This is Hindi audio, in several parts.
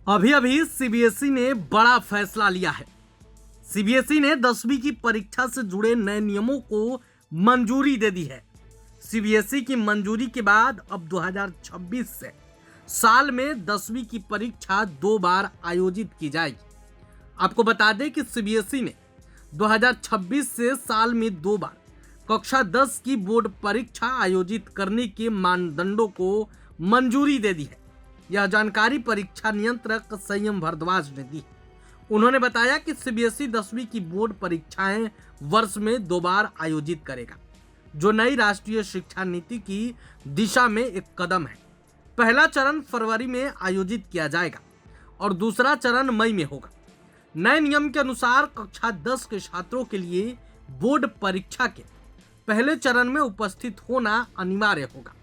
अभी अभी सीबीएसई ने बड़ा फैसला लिया है। सीबीएसई ने 10वीं की परीक्षा से जुड़े नए नियमों को मंजूरी दे दी है। सीबीएसई की मंजूरी के बाद अब 2026 से साल में 10वीं की परीक्षा 2 बार आयोजित की जाएगी। आपको बता दें कि सीबीएसई ने 2026 से साल में 2 बार कक्षा 10 की बोर्ड परीक्षा आयोजित करने के मानदंडों को मंजूरी दे दी है। यह जानकारी परीक्षा नियंत्रक संयम भारद्वाज ने दी। उन्होंने बताया कि सीबीएसई 10वीं की बोर्ड परीक्षाएं वर्ष में 2 बार आयोजित करेगा, जो नई राष्ट्रीय शिक्षा नीति की दिशा में एक कदम है। पहला चरण फरवरी में आयोजित किया जाएगा और दूसरा चरण मई में होगा। नए नियम के अनुसार कक्षा 10 के छात्रों के लिए बोर्ड परीक्षा के पहले चरण में उपस्थित होना अनिवार्य होगा,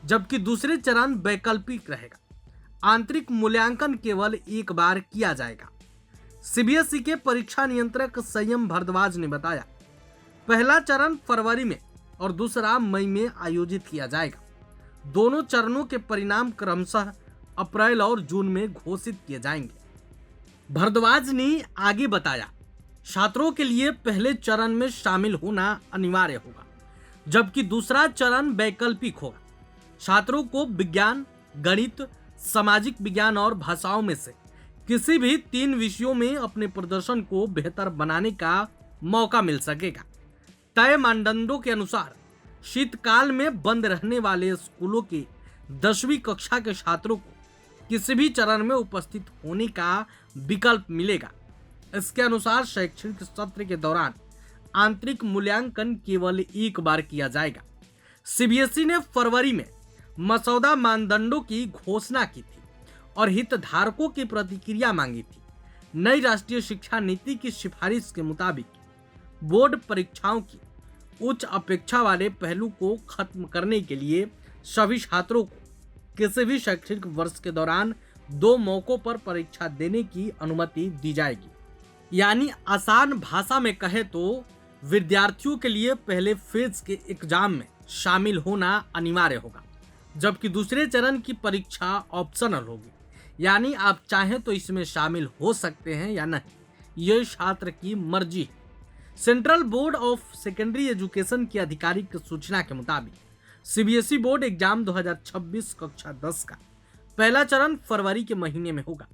जबकि दूसरे चरण वैकल्पिक रहेगा। आंतरिक मूल्यांकन केवल एक बार किया जाएगा। सीबीएसई के परीक्षा नियंत्रक संयम भारद्वाज ने बताया, पहला चरण फरवरी में और दूसरा मई में आयोजित किया जाएगा। दोनों चरणों के परिणाम क्रमशः अप्रैल और जून में घोषित किए जाएंगे। भारद्वाज ने आगे बताया, छात्रों के लिए पहले चरण में शामिल होना अनिवार्य होगा, जबकि दूसरा चरण वैकल्पिक होगा। छात्रों को विज्ञान, गणित, सामाजिक विज्ञान और भाषाओं में से किसी भी 3 विषयों में अपने प्रदर्शन को बेहतर बनाने का मौका मिल सकेगा। तय मानदंडों के अनुसार शीतकाल में बंद रहने वाले स्कूलों के 10वीं कक्षा के छात्रों को किसी भी चरण में उपस्थित होने का विकल्प मिलेगा। इसके अनुसार शैक्षणिक सत्र के दौरान आंतरिक मूल्यांकन केवल एक बार किया जाएगा। सीबीएसई ने फरवरी में मसौदा मानदंडों की घोषणा की थी और हितधारकों की प्रतिक्रिया मांगी थी। नई राष्ट्रीय शिक्षा नीति की सिफारिश के मुताबिक बोर्ड परीक्षाओं की उच्च अपेक्षा वाले पहलू को खत्म करने के लिए सभी छात्रों को किसी भी शैक्षणिक वर्ष के दौरान 2 मौकों पर परीक्षा देने की अनुमति दी जाएगी। यानी आसान भाषा में कहे तो विद्यार्थियों के लिए पहले फेज के एग्जाम में शामिल होना अनिवार्य होगा, जबकि दूसरे चरण की परीक्षा ऑप्शनल होगी। यानी आप चाहें तो इसमें शामिल हो सकते हैं या नहीं, यह छात्र की मर्जी है। Central board of secondary education की आधिकारिक सूचना के मुताबिक सीबीएसई बोर्ड एग्जाम 2026 कक्षा 10 का पहला चरण फरवरी के महीने में होगा,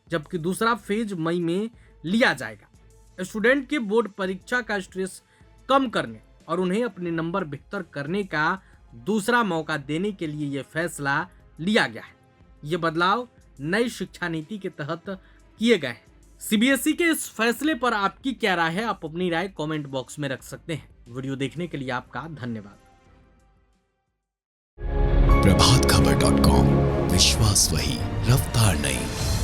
जबकि दूसरा फेज मई में लिया जाएगा। स्टूडेंट के बोर्ड परीक्षा का स्ट्रेस कम करने और उन्हें अपने नंबर बेहतर करने का दूसरा मौका देने के लिए यह फैसला लिया गया है। ये बदलाव नई शिक्षा नीति के तहत किए गए हैं। सीबीएसई के इस फैसले पर आपकी क्या राय है? आप अपनी राय कमेंट बॉक्स में रख सकते हैं। वीडियो देखने के लिए आपका धन्यवाद। प्रभातखबर.com, विश्वास वही, रफ्तार नहीं।